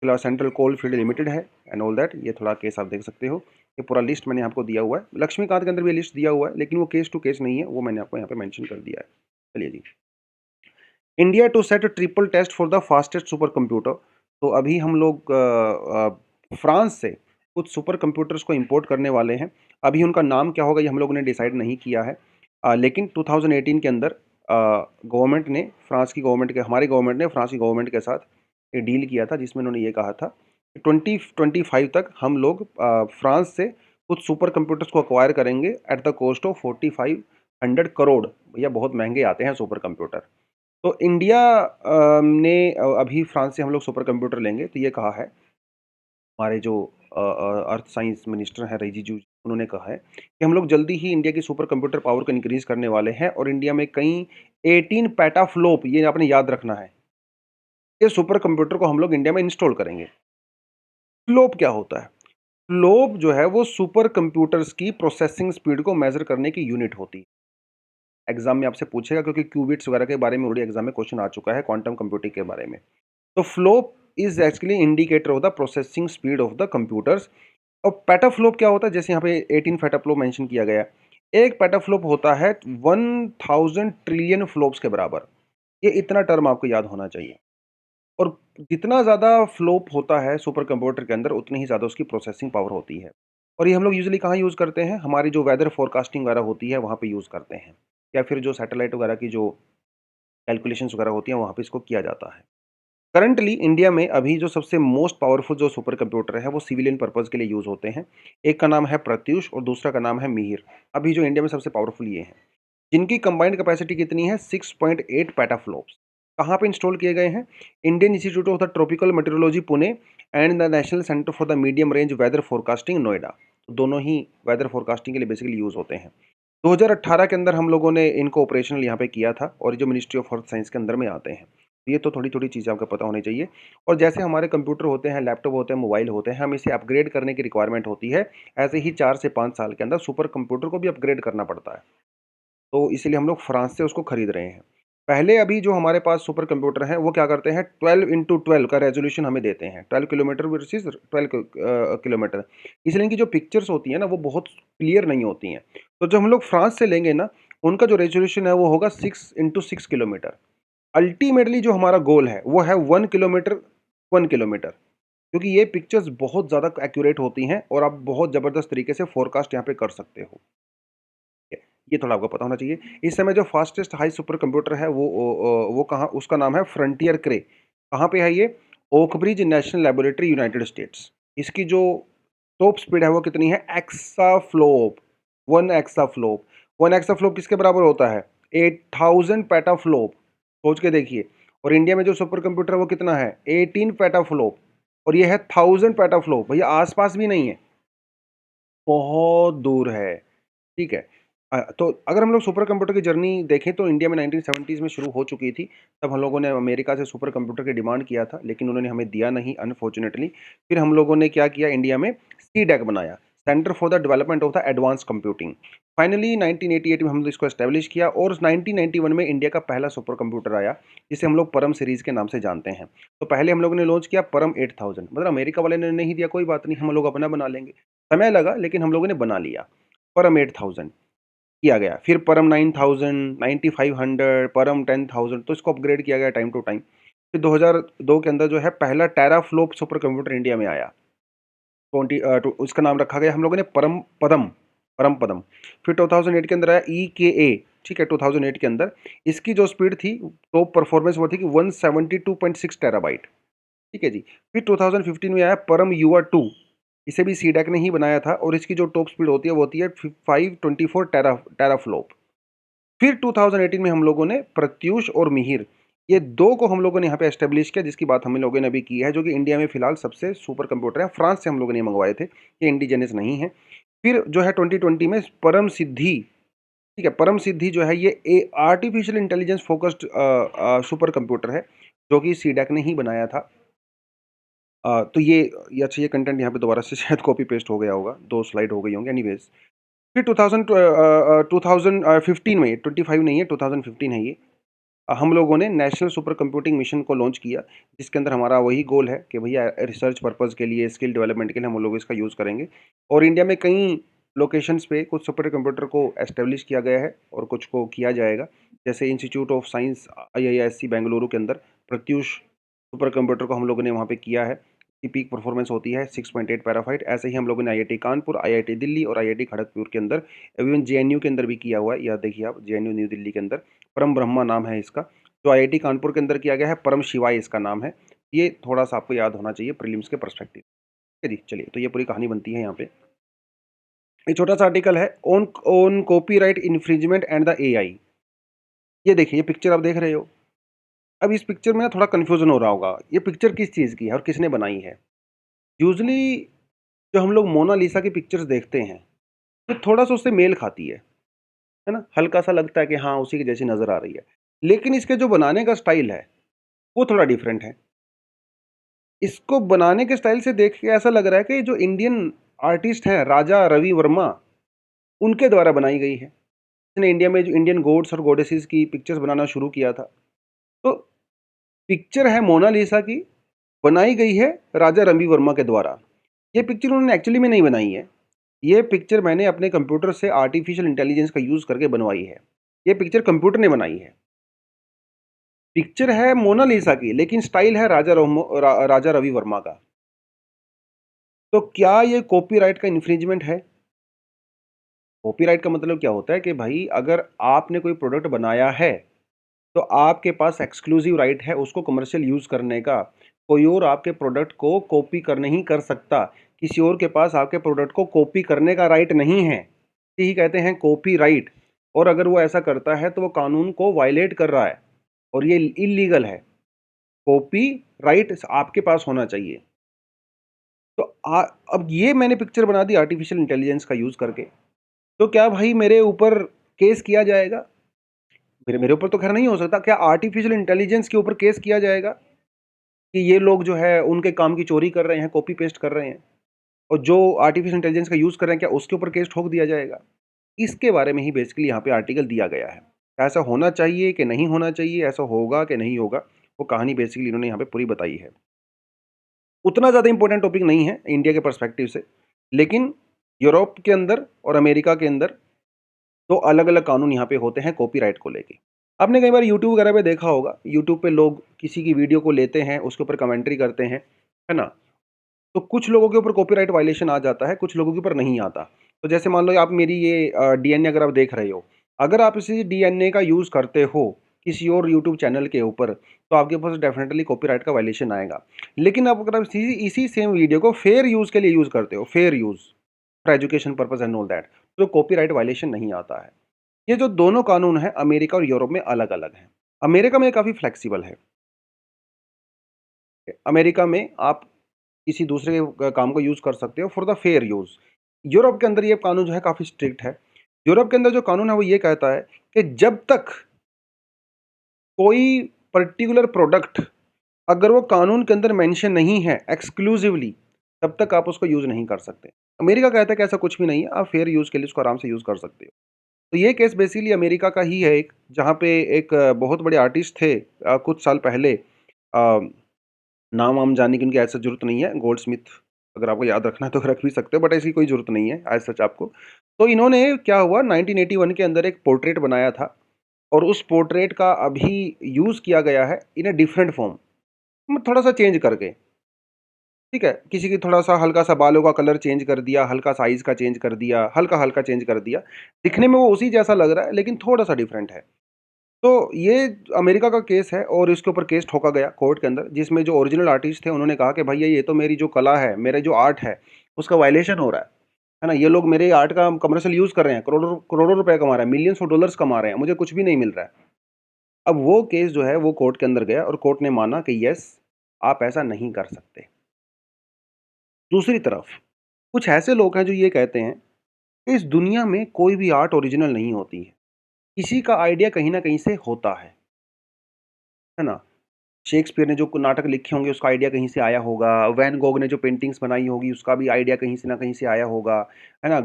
सेंट्रल कोल फील्ड लिमिटेड है एंड ऑल दैट। ये थोड़ा केस आप देख सकते हो, ये पूरा लिस्ट मैंने आपको दिया हुआ है। लक्ष्मीकांत के अंदर भी लिस्ट दिया हुआ है, लेकिन वो केस टू केस नहीं है, वो मैंने आपको यहाँ पे मेंशन कर दिया है। चलिए जी। India to set triple test for the fastest supercomputer. तो अभी हम लोग फ्रांस से कुछ सुपर कंप्यूटर्स को इंपोर्ट करने वाले हैं। अभी उनका नाम क्या होगा ये हम लोगों ने डिसाइड नहीं किया है, लेकिन 2018 के अंदर गवर्नमेंट ने, फ्रांस की गवर्नमेंट के, हमारी गवर्नमेंट ने फ्रांस की गवर्नमेंट के साथ एक डील किया था, जिसमें उन्होंने ये कहा था कि 2025 तक हम लोग फ्रांस से कुछ सुपर कंप्यूटर्स को अक्वायर करेंगे at the cost of 4500 crore. भैया बहुत महंगे आते हैं सुपर कंप्यूटर। तो इंडिया ने अभी फ्रांस से हम लोग सुपर कंप्यूटर लेंगे, तो ये कहा है हमारे जो अर्थ साइंस मिनिस्टर हैं रिजिजू, उन्होंने कहा है कि हम लोग जल्दी ही इंडिया की सुपर कंप्यूटर पावर को इंक्रीज करने वाले हैं, और इंडिया में कई 18 पेटाफ्लोप, ये आपने याद रखना है, ये सुपर कंप्यूटर को हम लोग इंडिया में इंस्टॉल करेंगे। फ्लोप क्या होता है? फ्लोप जो है वो सुपर कंप्यूटर्स की प्रोसेसिंग स्पीड को मेजर करने की यूनिट होती है। एग्जाम में आपसे पूछेगा, क्योंकि क्यूबिट्स वगैरह के बारे में ऑलरेडी एग्जाम में क्वेश्चन आ चुका है, क्वांटम कंप्यूटिंग के बारे में। तो flop is actually indicator of the processing speed of the computers. और पेटाफ्लोप क्या होता है? जैसे यहाँ पे 18 पेटाफ्लोप मेंशन किया गया। एक पेटाफ्लोप होता है 1000 ट्रिलियन फ्लोप्स के बराबर। ये इतना टर्म आपको याद होना चाहिए। और जितना ज़्यादा फ्लोप होता है सुपर कंप्यूटर के अंदर, उतनी ही ज़्यादा उसकी प्रोसेसिंग पावर होती है। और ये हम लोग यूजुअली कहाँ यूज़ करते हैं? हमारी जो वेदर फोरकास्टिंग वगैरह होती है वहाँ पे यूज़ करते हैं, या फिर जो सैटेलाइट वगैरह की जो कैलकुलेशंस वगैरह होती हैं वहाँ पे इसको किया जाता है। करंटली इंडिया में अभी जो सबसे मोस्ट पावरफुल जो सुपर कंप्यूटर है वो सिविलियन पर्पज़ के लिए यूज़ होते हैं। एक का नाम है प्रत्यूष और दूसरा का नाम है मिहिर। अभी जो इंडिया में सबसे पावरफुल ये हैं, जिनकी कंबाइंड कैपेसिटी कितनी है? 6.8 पेटाफ्लॉप्स। कहाँ पे इंस्टॉल किए गए हैं? Indian institute of the tropical meteorology Pune and the national centre for the medium range weather forecasting Noida. तो दोनों ही वेदर फोरकास्टिंग के लिए बेसिकली यूज़ होते हैं। 2018 के अंदर हम लोगों ने इनको ऑपरेशनल यहाँ पे किया था और जो मिनिस्ट्री ऑफ अर्थ साइंस के अंदर में आते हैं। ये तो थोड़ी-थोड़ी चीज़ें आपको पता होनी चाहिए। और जैसे हमारे कंप्यूटर होते हैं, लैपटॉप होते हैं, मोबाइल होते हैं, हमें इसे अपग्रेड करने की रिक्वायरमेंट होती है। ऐसे ही 4 से 5 साल के अंदर सुपर कंप्यूटर को भी अपग्रेड करना पड़ता है। तो इसीलिए हम लोग फ्रांस से उसको खरीद रहे हैं। पहले अभी जो हमारे पास सुपर कंप्यूटर हैं, वो क्या करते हैं 12x12 का रेज़ोल्यूशन हमें देते हैं। 12 किलोमीटर वर्सेस 12 किलोमीटर। इसलिए इनकी जो पिक्चर्स होती हैं ना, वो बहुत क्लियर नहीं होती हैं। तो जब हम लोग फ्रांस से लेंगे ना, उनका जो रेज़ोल्यूशन है वो होगा 6x6 किलोमीटर। अल्टीमेटली जो हमारा गोल है, वो है 1 किलोमीटर 1 किलोमीटर। क्योंकि ये पिक्चर्स बहुत ज़्यादा एक्यूरेट होती हैं और आप बहुत ज़बरदस्त तरीके से फ़ोरकास्ट यहाँ पे कर सकते हो। ये थोड़ा आपको पता होना चाहिए। इस समय जो फास्टेस्ट हाई सुपर कंप्यूटर है वो कहाँ उसका नाम है फ्रंटियर क्रे। कहाँ पे है ये? ओक ब्रिज नेशनल लैबोरेटरी यूनाइटेड स्टेट्स। इसकी जो टॉप स्पीड है वो कितनी है? एक्साफ्लोप, 1 एक्साफ्लोप। 1 एक्साफ्लोप किसके बराबर होता है? 8000 पेटाफ्लोप। सोच के देखिए। और इंडिया में जो सुपर कंप्यूटर है वो कितना है? 18 पेटाफ्लोप। और ये है 1000 पेटाफ्लोप। भैया आस-पास भी नहीं है, बहुत दूर है। ठीक है। तो अगर हम लोग सुपर कंप्यूटर की जर्नी देखें तो इंडिया में 1970s में शुरू हो चुकी थी। तब हम लोगों ने अमेरिका से सुपर कंप्यूटर की डिमांड किया था, लेकिन उन्होंने हमें दिया नहीं अनफॉर्चुनेटली। फिर हम लोगों ने क्या किया, इंडिया में सीडैक बनाया, centre for the development of the advance computing. Finally 1988 में हमने इसको एस्टेब्लिश किया और 1991 में इंडिया का पहला सुपर कंप्यूटर आया, जिसे हम लोग परम सीरीज़ के नाम से जानते हैं। तो पहले हम लोगों ने लॉन्च किया परम 8000। मतलब अमेरिका वाले ने नहीं दिया, कोई बात नहीं, हम लोग अपना बना लेंगे। समय लगा, लेकिन हम लोगों ने बना लिया। परम 8000 किया गया। फिर परम 9000, 9500, परम 10000, तो इसको अपग्रेड किया गया टाइम टू टाइम। फिर 2002 के अंदर जो है पहला टेराफ्लोप सुपर कंप्यूटर इंडिया में आया। 20 उसका नाम रखा गया हम लोगों ने परम पदम, परम पदम। फिर 2008 के अंदर आया ईकेए, ठीक है, 2008 के अंदर। इसकी जो स्पीड थी, टॉप परफॉर्मेंस वो थी कि 172.6 टेराबाइट। ठीक है जी। फिर 2015 में आया परम युवा 2। इसे भी सीडैक ने ही बनाया था और इसकी जो टॉप स्पीड होती है वो होती है 524 टेराफ्लोप। फिर 2018 में हम लोगों ने प्रत्यूष और मिहिर, ये दो को हम लोगों ने यहाँ पे एस्टेब्लिश किया, जिसकी बात हम लोगों ने अभी की है, जो कि इंडिया में फिलहाल सबसे सुपर कंप्यूटर है। फ्रांस से हम लोगों ने मंगवाए थे, ये इंडिजिनस नहीं है। फिर जो है 2020 में परम सिद्धि, ठीक है, परम सिद्धि जो है ये artificial intelligence focused super computer है, जो कि सीडैक ने ही बनाया था। तो ये अच्छा, ये कंटेंट यहाँ पे दोबारा से शायद कॉपी पेस्ट हो गया होगा, 2 स्लाइड हो गई होंगी, एनीवेज़। फिर 2015 में, 25 नहीं है, 2015 है ये। हम लोगों ने नेशनल सुपर कंप्यूटिंग मिशन को लॉन्च किया, जिसके अंदर हमारा वही गोल है कि भैया रिसर्च पर्पज़ के लिए, स्किल डेवलपमेंट के लिए हम लोग इसका यूज़ करेंगे। और इंडिया में कई लोकेशंस पे कुछ सुपर कंप्यूटर को एस्टेब्लिश किया गया है और कुछ को किया जाएगा। जैसे institute of science IISc Bengaluru के अंदर प्रत्यूष सुपर कंप्यूटर को हम लोगों ने वहाँ पे किया है। की पीक परफॉर्मेंस होती है 6.8 पेराफाइट। ऐसे ही हम लोगों ने IIT कानपुर, IIT दिल्ली और IIT खड़गपुर के अंदर, इवन JNU के अंदर भी किया हुआ है। यह देखिए आप, JNU न्यू दिल्ली के अंदर परम ब्रह्मा नाम है इसका। जो IIT कानपुर के अंदर किया गया है, परम शिवाय इसका नाम है। ये थोड़ा-सा आपको याद होना चाहिए प्रीलिम्स के पर्सपेक्टिव। ठीक है जी, चलिए, तो ये पूरी कहानी बनती है यहाँ पे। एक छोटा-सा आर्टिकल है on on copyright infringement and the AI। ये देखिए, ये पिक्चर आप देख रहे हो। अब इस पिक्चर में ना थोड़ा कन्फ्यूज़न हो रहा होगा, ये पिक्चर किस चीज़ की है और किसने बनाई है? यूजुअली जो हम लोग मोनालिसा की पिक्चर्स देखते हैं, ये थोड़ा-सा उससे मेल खाती है ना? हल्का-सा लगता है कि हाँ, उसी की जैसी नज़र आ रही है। लेकिन इसके जो बनाने का स्टाइल है, वो थोड़ा डिफरेंट है। इसको बनाने के स्टाइल से देख के ऐसा लग रहा है कि जो इंडियन आर्टिस्ट हैं, राजा रवि वर्मा, उनके द्वारा बनाई गई है। इसने इंडिया में जो इंडियन गॉड्स और गॉडेसेस की पिक्चर्स बनाना शुरू किया था। तो पिक्चर है मोनालिसा की, बनाई गई है राजा रवि वर्मा के द्वारा। ये पिक्चर उन्होंने एक्चुअली में नहीं बनाई है। ये पिक्चर मैंने अपने कंप्यूटर से आर्टिफिशियल इंटेलिजेंस का यूज़ करके बनवाई है। ये पिक्चर कंप्यूटर ने बनाई है। पिक्चर है मोनालिसा की, लेकिन स्टाइल है राजा रवि वर्मा का। तो क्या ये कॉपीराइट का इन्फ्रिंजमेंट है? कॉपीराइट का मतलब क्या होता है कि भाई अगर आपने कोई प्रोडक्ट बनाया है, तो आपके पास एक्सक्लूसिव राइट है उसको कमर्शियल यूज़ करने का। कोई और आपके प्रोडक्ट को कॉपी कर नहीं कर सकता। किसी और के पास आपके प्रोडक्ट को कॉपी करने का राइट नहीं है। यही कहते हैं कॉपीराइट। और अगर वो ऐसा करता है तो वो कानून को वायलेट कर रहा है और ये इल्लीगल है। कॉपीराइट आपके पास होना चाहिए। तो अब ये मैंने पिक्चर बना दी आर्टिफिशियल इंटेलिजेंस का यूज़ करके। तो क्या भाई मेरे ऊपर केस किया जाएगा? मेरे मेरे ऊपर तो खैर नहीं हो सकता। क्या आर्टिफिशियल इंटेलिजेंस के ऊपर केस किया जाएगा कि ये लोग जो है उनके काम की चोरी कर रहे हैं, कॉपी पेस्ट कर रहे हैं, और जो आर्टिफिशियल इंटेलिजेंस का यूज़ कर रहे हैं क्या उसके ऊपर केस ठोक दिया जाएगा? इसके बारे में ही बेसिकली यहाँ पे आर्टिकल दिया गया है। ऐसा होना चाहिए कि नहीं होना चाहिए, ऐसा होगा कि नहीं होगा, वो कहानी बेसिकली इन्होंने यहाँ पे पूरी बताई है। उतना ज़्यादा इम्पोर्टेंट टॉपिक नहीं है इंडिया के पर्सपेक्टिव से, लेकिन यूरोप के अंदर और अमेरिका के अंदर 2 अलग-अलग कानून यहाँ पे होते हैं कॉपीराइट को लेके। आपने कई बार यूट्यूब वगैरह पे देखा होगा, यूट्यूब पे लोग किसी की वीडियो को लेते हैं, उसके ऊपर कमेंट्री करते हैं, है ना? तो कुछ लोगों के ऊपर कॉपीराइट वायलेशन आ जाता है, कुछ लोगों के ऊपर नहीं आता। तो जैसे मान लो आप मेरी ये डीएनए अगर आप देख रहे हो, अगर आप इसी डीएनए का यूज़ करते हो किसी और यूट्यूब चैनल के ऊपर, तो आपके पास डेफ़िनेटली कॉपीराइट का वायलेशन आएगा। लेकिन अब अगर आप इसी इसी सेम वीडियो को फेयर यूज़ के लिए यूज़ करते हो, fair use for education purpose and all that, तो कॉपीराइट वायलेशन नहीं आता है। ये जो दोनों कानून हैं, अमेरिका और यूरोप में अलग-अलग हैं। अमेरिका में काफ़ी फ्लेक्सिबल है। अमेरिका में आप किसी दूसरे काम को यूज़ कर सकते हो for the fair use. Europe के अंदर ये कानून जो है काफ़ी स्ट्रिक्ट है। यूरोप के अंदर जो कानून है वो ये कहता है कि जब तक कोई पर्टिकुलर प्रोडक्ट अगर वो कानून के अंदर मेंशन नहीं है एक्सक्लूसिवली, तब तक आप उसको यूज़ नहीं कर सकते। अमेरिका कहता है कि ऐसा कुछ भी नहीं है, आप फेयर यूज़ के लिए उसको आराम से यूज़ कर सकते हो। तो ये केस बेसिकली अमेरिका का ही है एक, जहाँ पे एक बहुत बड़े आर्टिस्ट थे कुछ साल पहले, नाम वाम जानने की उनकी ऐसा ज़रूरत नहीं है, गोल्डस्मिथ अगर आपको याद रखना है तो रख भी सकते हो, बट ऐसी कोई ज़रूरत नहीं है एज़ सच आपको। तो इन्होंने क्या हुआ 1981 के अंदर एक पोर्ट्रेट बनाया था, और उस पोर्ट्रेट का अभी यूज़ किया गया है इन अ डिफरेंट फॉर्म, थोड़ा-सा चेंज करके, ठीक है? किसी की थोड़ा-सा हल्का-सा बालों का कलर चेंज कर दिया, हल्का साइज़ का चेंज कर दिया, हल्का-हल्का चेंज कर दिया। दिखने में वो उसी जैसा लग रहा है लेकिन थोड़ा-सा डिफरेंट है। तो ये अमेरिका का केस है और इसके ऊपर केस ठोका गया कोर्ट के अंदर, जिसमें जो ओरिजिनल आर्टिस्ट थे उन्होंने कहा कि भैया ये तो मेरी जो कला है, मेरा जो आर्ट है, उसका वायलेशन हो रहा है ना? ये लोग मेरे आर्ट का कमर्शियल यूज़ कर रहे हैं, करोड़ों करोड़ों रुपए कमा रहे हैं, मिलियंस ऑफ डॉलर्स कमा रहे हैं, मुझे कुछ भी नहीं मिल रहा है। अब वो केस जो है वो कोर्ट के अंदर गया और कोर्ट ने माना कि यस, आप ऐसा नहीं कर सकते। दूसरी तरफ कुछ ऐसे लोग हैं जो ये कहते हैं कि इस दुनिया में कोई भी आर्ट ओरिजिनल नहीं होती है, किसी का आइडिया कहीं न कहीं से होता है ना? शेक्सपियर ने जो नाटक लिखे होंगे उसका आइडिया कहीं से आया होगा, वैन गोग ने जो पेंटिंग्स बनाई होगी उसका भी आइडिया कहीं से न कहीं से आया होगा, है ना?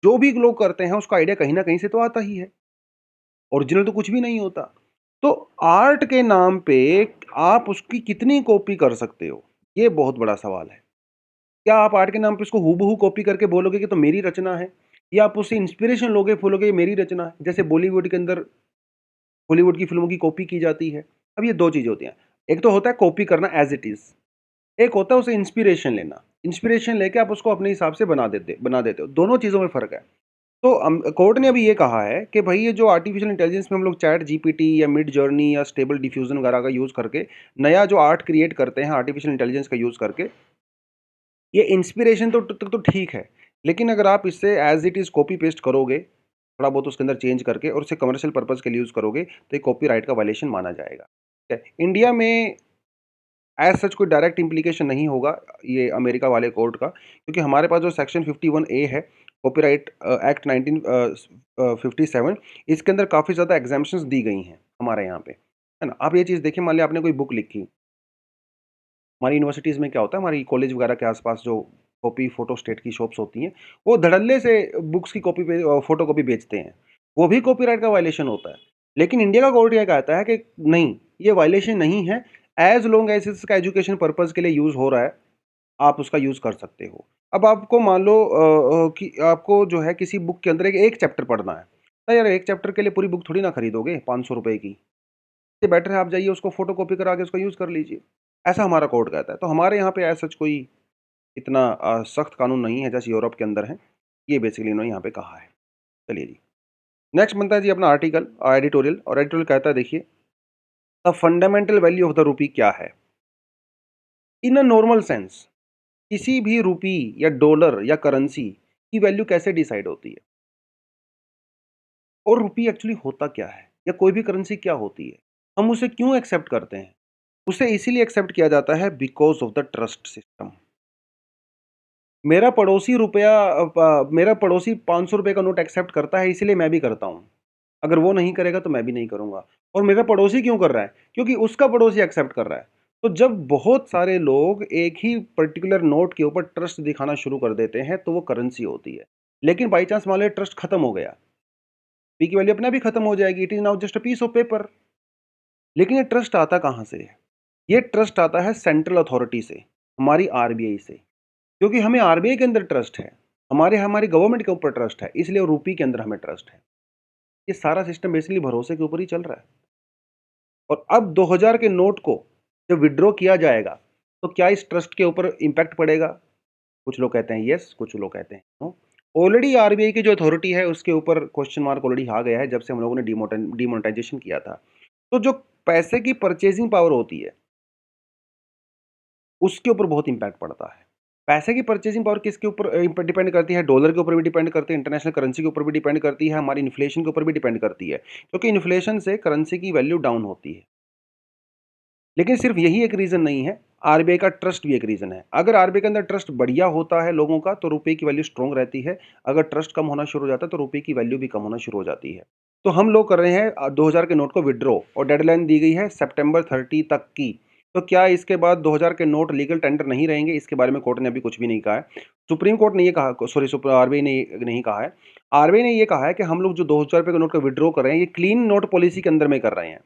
जो भी लोग करते हैं उसका आइडिया कहीं न कहीं से तो आता ही है, ओरिजिनल तो कुछ भी नहीं होता। तो आर्ट के नाम पे आप उसकी कितनी कॉपी कर सकते हो? ये बहुत बड़ा सवाल है। क्या आप आर्ट के नाम पे उसको हूबहू कॉपी करके बोलोगे कि तो मेरी रचना है? या आप उससे इंस्पिरेशन लोगे, बोलोगे ये मेरी रचना है? जैसे बॉलीवुड के अंदर हॉलीवुड की फ़िल्मों की कॉपी की जाती है। अब ये 2 चीज़ें होती हैं। एक तो होता है कॉपी करना एज़ इट इज़, एक होता है उसे इंस्पिरेशन लेना। इंस्पिरेशन लेके आप उसको अपने हिसाब से बना देते हो। दोनों चीज़ों में फ़र्क है। तो कोर्ट ने अभी ये कहा है कि भई ये जो आर्टिफ़िशियल इंटेलिजेंस में हम लोग चैट जीपीटी या मिड जर्नी या स्टेबल डिफ्यूज़न वगैरह का यूज़ करके नया जो आर्ट क्रिएट करते हैं आर्टिफ़िशियल इंटेलिजेंस का यूज़ करके, ये इंस्पिरेशन तो ठीक है। लेकिन अगर आप इससे as it is copy paste करोगे, थोड़ा बहुत उसके अंदर चेंज करके और उसे कमर्शियल पर्पज़ के लिए यूज़ करोगे, तो ये कॉपीराइट का वायलेशन माना जाएगा। ठीक है? इंडिया में एज़ सच कोई डायरेक्ट इम्प्लीकेशन नहीं होगा ये अमेरिका वाले कोर्ट का, क्योंकि हमारे पास जो सेक्शन 51 ए है कॉपीराइट एक्ट 57, इसके अंदर काफ़ी ज़्यादा एग्ज़ैम्पशंस दी गई हैं हमारे यहाँ पे, है ना? आप ये चीज़ देखिए, मान लिया आपने कोई बुक लिखी, हमारी यूनिवर्सिटीज़ में क्या होता है, हमारी कॉलेज वगैरह के आस-पास जो कॉपी फोटो स्टेट की शॉप्स होती हैं, वो धड़ल्ले से बुक्स की फोटोकॉपी बेचते हैं। वो भी कॉपीराइट का वायलेशन होता है। लेकिन इंडिया का कोर्ट ये कहता है कि नहीं, ये वायलेशन नहीं है, एज़ लॉन्ग एज़ इसका एजुकेशन पर्पज़ के लिए यूज़ हो रहा है, आप उसका यूज़ कर सकते हो। अब आपको मान लो कि आपको जो है किसी बुक के अंदर एक एक चैप्टर पढ़ना है। तो यार एक चैप्टर के लिए पूरी बुक थोड़ी ना खरीदोगे ₹500 की। इससे बेटर है आप जाइए उसको फोटोकॉपी करा के उसका यूज़ कर लीजिए। ऐसा हमारा कोर्ट कहता है। तो हमारे यहाँ पे एज़ सच कोई इतना सख्त कानून नहीं है जैसे यूरोप के अंदर है। ये बेसिकली इन्होंने यहाँ पे कहा है। चलिए जी। नेक्स्ट बनता है जी अपना आर्टिकल एडिटोरियल, और एडिटोरियल कहता है देखिए, the fundamental value of the rupee क्या है? इन अ नॉर्मल सेंस किसी भी रूपी या डॉलर या करेंसी की वैल्यू कैसे डिसाइड होती है? और रूपी एक्चुअली होता क्या है? या कोई भी करेंसी क्या होती है? हम उसे क्यों एक्सेप्ट करते हैं? उसे इसीलिए एक्सेप्ट किया जाता है because of the trust system. मेरा पड़ोसी 500 रुपये का नोट एक्सेप्ट करता है, इसलिए मैं भी करता हूँ। अगर वो नहीं करेगा तो मैं भी नहीं करूँगा। और मेरा पड़ोसी क्यों कर रहा है? क्योंकि उसका पड़ोसी एक्सेप्ट कर रहा है। तो जब बहुत सारे लोग एक ही पर्टिकुलर नोट के ऊपर ट्रस्ट दिखाना शुरू कर देते हैं, तो वो करेंसी होती है। लेकिन बाई चांस मान लो ट्रस्ट खत्म हो गया, पी की वैल्यू अपने आप ही खत्म हो जाएगी। It is now just a piece of paper. लेकिन ये ट्रस्ट आता कहाँ से है? ये ट्रस्ट आता है सेंट्रल अथॉरिटी से, हमारी आरबीआई से। क्योंकि हमें आरबीआई के अंदर ट्रस्ट है, हमारी गवर्नमेंट के ऊपर ट्रस्ट है, इसलिए रूपी के अंदर हमें ट्रस्ट है। ये सारा सिस्टम बेसिकली भरोसे के ऊपर ही चल रहा है। और अब 2000 के नोट को जब विड्रॉ किया जाएगा, तो क्या इस ट्रस्ट के ऊपर इम्पैक्ट पड़ेगा? कुछ लोग कहते हैं यस, कुछ लोग कहते हैं नो। ऑलरेडी आरबीआई की जो अथॉरिटी है उसके ऊपर क्वेश्चन मार्क ऑलरेडी आ गया है, जब से हम लोगों ने डिमोनेटाइजेशन किया था। तो जो पैसे की परचेजिंग पावर होती है, उसके ऊपर बहुत इम्पैक्ट पड़ता है। पैसे की परचेजिंग पावर किसके ऊपर डिपेंड करती है? डॉलर के ऊपर भी डिपेंड करती है, इंटरनेशनल करेंसी के ऊपर भी डिपेंड करती है, हमारी इन्फ्लेशन के ऊपर भी डिपेंड करती है। क्योंकि इन्फ्लेशन से करेंसी की वैल्यू डाउन होती है। लेकिन सिर्फ यही एक रीज़न नहीं है, आरबीआई का ट्रस्ट भी एक रीज़न है। अगर आरबीआई के अंदर ट्रस्ट बढ़िया होता है लोगों का, तो रुपए की वैल्यू स्ट्रॉन्ग रहती है। अगर ट्रस्ट कम होना शुरू हो जाता है, तो रुपए की वैल्यू भी कम होना शुरू हो जाती है। तो हम लोग कर रहे हैं 2000 के नोट को विथड्रॉ, और डेडलाइन दी गई है सितंबर 30 तक की। तो क्या इसके बाद 2000 के नोट लीगल टेंडर नहीं रहेंगे? इसके बारे में कोर्ट ने अभी कुछ भी नहीं कहा है। सुप्रीम कोर्ट ने ये कहा, सॉरी, आरबीआई ने नहीं कहा है। आरबीआई ने ये कहा है कि हम लोग जो 2000 रुपए के नोट को विथड्रॉ कर रहे हैं, ये क्लीन नोट पॉलिसी के अंदर में कर रहे हैं।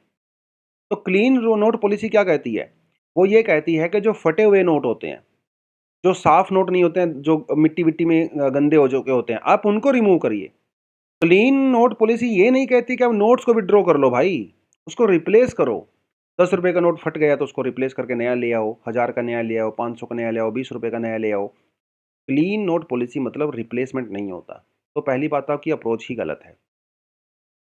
तो क्लीन नोट पॉलिसी क्या कहती है? वो ये कहती है कि जो फटे हुए नोट होते हैं, जो साफ नोट नहीं होते हैं, जो मिट्टी-विट्टी में गंदे हो चुके होते हैं, आप उनको रिमूव करिए। क्लीन नोट पॉलिसी ये नहीं कहती कि आप नोट्स को विथड्रॉ कर लो भाई, उसको रिप्लेस करो। ₹10 का नोट फट गया तो उसको रिप्लेस करके नया ले आओ, 1000 का नया ले आओ, 500 का नया ले आओ, ₹20 का नया ले आओ। क्लीन नोट पॉलिसी मतलब रिप्लेसमेंट नहीं होता। तो पहली बात, आपकी अप्रोच ही गलत है।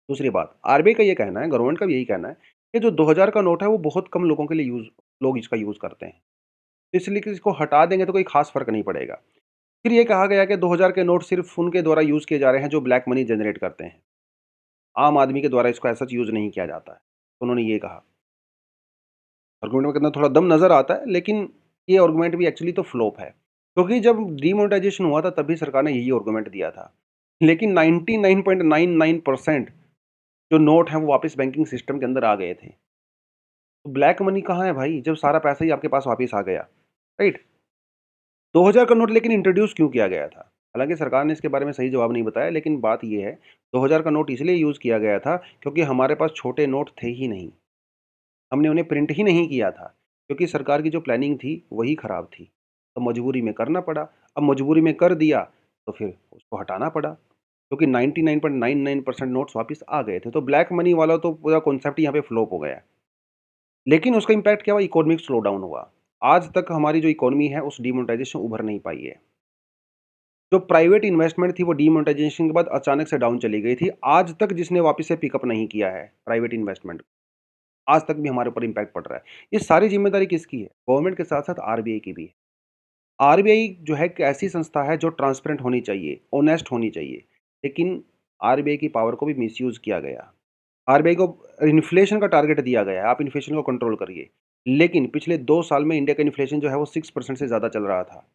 दूसरी बात, आरबीआई का ये कहना है, गवर्नमेंट का भी यही कहना है कि जो 2000 का नोट है वो बहुत कम लोगों के लिए लोग इसका यूज़ करते हैं। तो इसलिए कि इसको हटा देंगे तो कोई ख़ास फ़र्क नहीं पड़ेगा। फिर ये कहा गया कि 2000 के नोट सिर्फ़ उनके द्वारा यूज़ किए जा रहे हैं जो ब्लैक मनी जनरेट करते हैं। आम आदमी के द्वारा इसको एज़ सच यूज़ नहीं किया जाता है। तो उन्होंने ये कहा। आर्गुमेंट के अंदर थोड़ा दम नज़र आता है, लेकिन ये आर्गुमेंट भी एक्चुअली तो फ्लॉप है। क्योंकि जब डिमोनेटाइजेशन हुआ था तभी सरकार ने यही आर्गुमेंट दिया था। लेकिन 99.99% जो नोट हैं वो वापस बैंकिंग सिस्टम के अंदर आ गए थे। तो ब्लैक मनी कहाँ है भाई, जब सारा पैसा ही आपके पास वापस आ गया, राइट? 2000 का नोट लेकिन इंट्रोड्यूस क्यों किया गया था? हालाँकि सरकार ने इसके बारे में सही जवाब नहीं बताया, लेकिन बात ये है, 2000 का नोट इसलिए यूज़ किया गया था क्योंकि हमारे पास छोटे नोट थे ही नहीं। हमने उन्हें प्रिंट ही नहीं किया था, क्योंकि सरकार की जो प्लानिंग थी वही खराब थी। तो मजबूरी में करना पड़ा। अब मजबूरी में कर दिया तो फिर उसको हटाना पड़ा, क्योंकि 99.99% नोट्स वापस आ गए थे। तो ब्लैक मनी वाला तो पूरा कॉन्सेप्ट यहाँ पे फ्लॉप हो गया। लेकिन उसका इम्पैक्ट क्या हुआ? इकोनॉमिक स्लो डाउन हुआ। आज तक हमारी जो इकोनॉमी है उस डिमोनेटाइजेशन से उभर नहीं पाई है। जो प्राइवेट इन्वेस्टमेंट थी वो डिमोनेटाइजेशन के बाद अचानक से डाउन चली गई थी। आज तक जिसने वापस से पिकअप नहीं किया है प्राइवेट इन्वेस्टमेंट, आज तक भी हमारे ऊपर इम्पैक्ट पड़ रहा है। ये सारी ज़िम्मेदारी किसकी है? गवर्नमेंट के साथ-साथ आरबीआई की भी है। आरबीआई जो है एक ऐसी संस्था है जो ट्रांसपेरेंट होनी चाहिए, ऑनेस्ट होनी चाहिए। लेकिन आरबीआई की पावर को भी मिसयूज़ किया गया। आरबीआई को इन्फ्लेशन का टारगेट दिया गया है, आप इन्फ्लेशन को कंट्रोल करिए। लेकिन पिछले 2 साल में इंडिया का इन्फ्लेशन जो है वो 6% से ज़्यादा चल रहा था।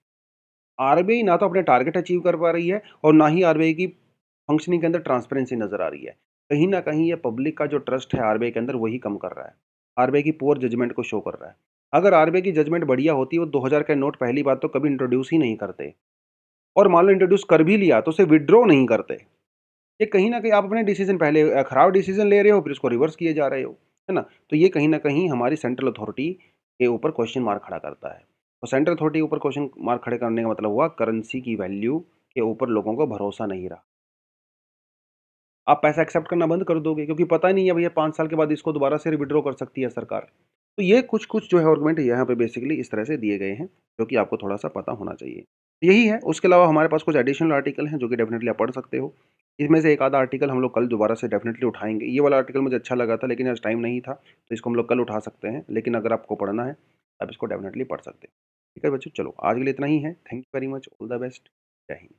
आरबीआई ना तो अपने टारगेट अचीव कर पा रही है और ना ही आरबीआई की फंक्शनिंग के अंदर ट्रांसपेरेंसी नज़र आ रही है। कहीं न कहीं ये पब्लिक का जो ट्रस्ट है आरबीआई के अंदर वही कम कर रहा है। आरबीआई की पुअर जजमेंट को शो कर रहा है। अगर आरबीआई की जजमेंट बढ़िया होती वो 2000 का नोट पहली बात तो कभी इंट्रोड्यूस ही नहीं करते, और मान लो इंट्रोड्यूस कर भी लिया तो उसे विथड्रॉ नहीं करते। ये कहीं न कहीं आप अपने डिसीज़न पहले खराब डिसीज़न ले रहे हो, फिर उसको रिवर्स किए जा रहे हो, है ना? तो ये कहीं न कहीं हमारी सेंट्रल अथॉरिटी के ऊपर क्वेश्चन मार्क खड़ा करता है। और सेंट्रल अथॉरिटी के ऊपर क्वेश्चन मार्क खड़े करने का मतलब हुआ करेंसी की वैल्यू के ऊपर लोगों को भरोसा नहीं रहा। आप पैसा एक्सेप्ट करना बंद कर दोगे, क्योंकि पता ही नहीं है भैया 5 साल के बाद इसको दोबारा से विथड्रॉ कर सकती है सरकार। तो ये कुछ-कुछ जो है आर्गुमेंट यहाँ पे बेसिकली इस तरह से दिए गए हैं, जो कि आपको थोड़ा-सा पता होना चाहिए। यही है, उसके अलावा हमारे पास कुछ एडिशनल आर्टिकल हैं जो कि डेफ़िनेटली आप पढ़ सकते हो। इसमें से एक आधा आर्टिकल हम लोग कल दोबारा से डेफ़िनेटली उठाएँगे। ये वाला आर्टिकल मुझे अच्छा लगा था, लेकिन आज टाइम नहीं था, तो इसको हम लोग कल उठा सकते हैं। लेकिन अगर आपको पढ़ना है, आप इसको डेफ़िनेटली पढ़ सकते हैं। ठीक है बच्चों, चलो आज के लिए इतना ही है। Thank you very much, all the best. जय हिंद।